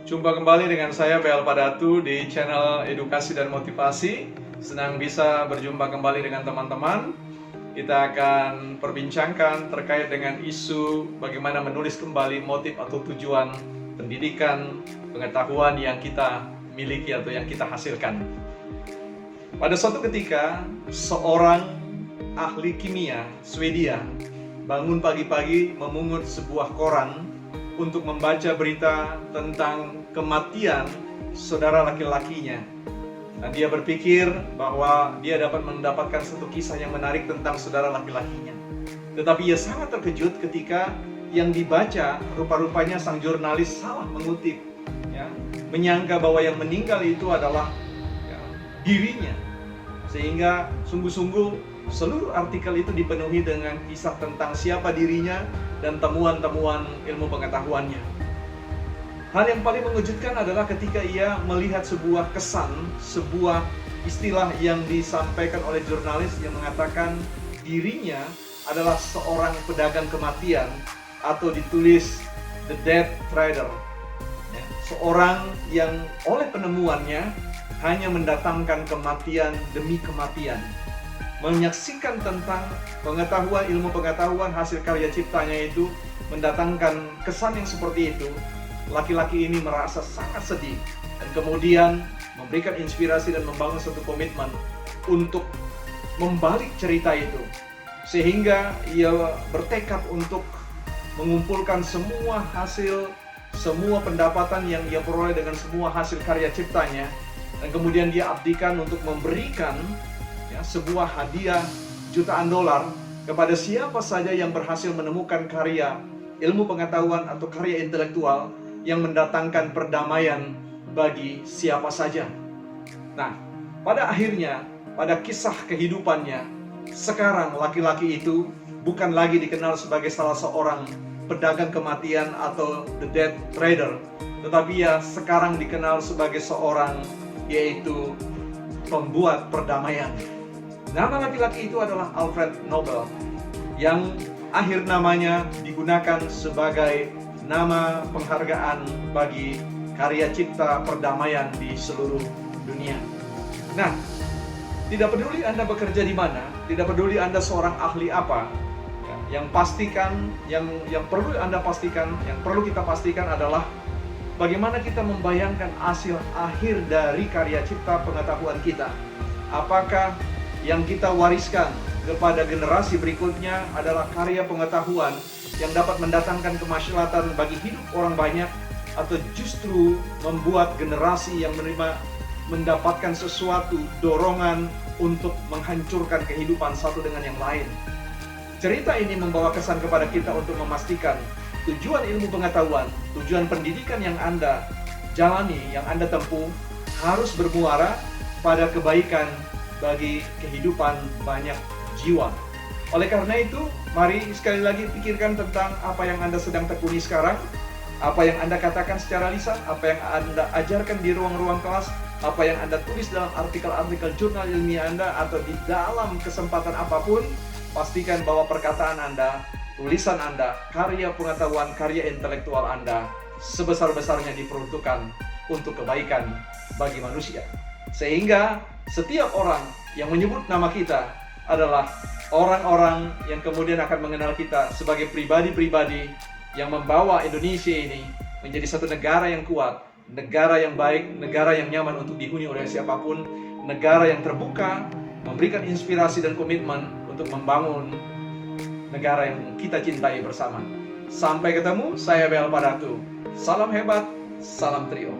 Jumpa kembali dengan saya Bel Padatu di channel Edukasi dan Motivasi. Senang bisa berjumpa kembali dengan teman-teman. Kita akan perbincangkan terkait dengan isu bagaimana menulis kembali motif atau tujuan pendidikan, pengetahuan yang kita miliki atau yang kita hasilkan. Pada suatu ketika, seorang ahli kimia Swedia bangun pagi-pagi memungut sebuah koran untuk membaca berita tentang kematian saudara laki-lakinya. Dan dia berpikir bahwa dia dapat mendapatkan satu kisah yang menarik tentang saudara laki-lakinya. Tetapi ia sangat terkejut ketika yang dibaca rupa-rupanya sang jurnalis salah mengutip, menyangka bahwa yang meninggal itu adalah dirinya. Sehingga sungguh-sungguh seluruh artikel itu dipenuhi dengan kisah tentang siapa dirinya dan temuan-temuan ilmu pengetahuannya. Hal yang paling mengejutkan adalah ketika ia melihat sebuah kesan, sebuah istilah yang disampaikan oleh jurnalis yang mengatakan dirinya adalah seorang pedagang kematian, atau ditulis the death trader. Seorang yang oleh penemuannya hanya mendatangkan kematian demi kematian. Menyaksikan tentang pengetahuan, ilmu pengetahuan hasil karya ciptanya itu mendatangkan kesan yang seperti itu, laki-laki ini merasa sangat sedih dan kemudian memberikan inspirasi dan membangun satu komitmen untuk membalik cerita itu, sehingga ia bertekad untuk mengumpulkan semua hasil, semua pendapatan yang ia peroleh dengan semua hasil karya ciptanya, dan kemudian dia abdikan untuk memberikan sebuah hadiah jutaan dolar kepada siapa saja yang berhasil menemukan karya ilmu pengetahuan atau karya intelektual yang mendatangkan perdamaian bagi siapa saja. Nah, pada akhirnya, pada kisah kehidupannya, sekarang laki-laki itu bukan lagi dikenal sebagai salah seorang pedagang kematian atau the death trader, tetapi ia sekarang dikenal sebagai seorang, yaitu pembuat perdamaian. Nama laki-laki itu adalah Alfred Nobel, yang akhir namanya digunakan sebagai nama penghargaan bagi karya cipta perdamaian di seluruh dunia. Nah, tidak peduli Anda bekerja di mana, tidak peduli Anda seorang ahli apa, yang perlu Anda pastikan, yang perlu kita pastikan adalah bagaimana kita membayangkan hasil akhir dari karya cipta pengetahuan kita. Apakah yang kita wariskan kepada generasi berikutnya adalah karya pengetahuan yang dapat mendatangkan kemaslahatan bagi hidup orang banyak, atau justru membuat generasi yang mendapatkan sesuatu dorongan untuk menghancurkan kehidupan satu dengan yang lain. Cerita ini membawa kesan kepada kita untuk memastikan tujuan ilmu pengetahuan, tujuan pendidikan yang Anda jalani, yang Anda tempuh, harus bermuara pada kebaikan bagi kehidupan banyak jiwa. Oleh karena itu, mari sekali lagi pikirkan tentang apa yang Anda sedang tekuni sekarang, apa yang Anda katakan secara lisan, apa yang Anda ajarkan di ruang-ruang kelas, apa yang Anda tulis dalam artikel-artikel jurnal ilmiah Anda, atau di dalam kesempatan apapun. Pastikan bahwa perkataan Anda, tulisan Anda, karya pengetahuan, karya intelektual Anda sebesar-besarnya diperuntukkan untuk kebaikan bagi manusia. Sehingga setiap orang yang menyebut nama kita adalah orang-orang yang kemudian akan mengenal kita sebagai pribadi-pribadi yang membawa Indonesia ini menjadi satu negara yang kuat, negara yang baik, negara yang nyaman untuk dihuni oleh siapapun, negara yang terbuka, memberikan inspirasi dan komitmen untuk membangun negara yang kita cintai bersama. Sampai ketemu, saya Bel Padatu. Salam hebat, salam trio.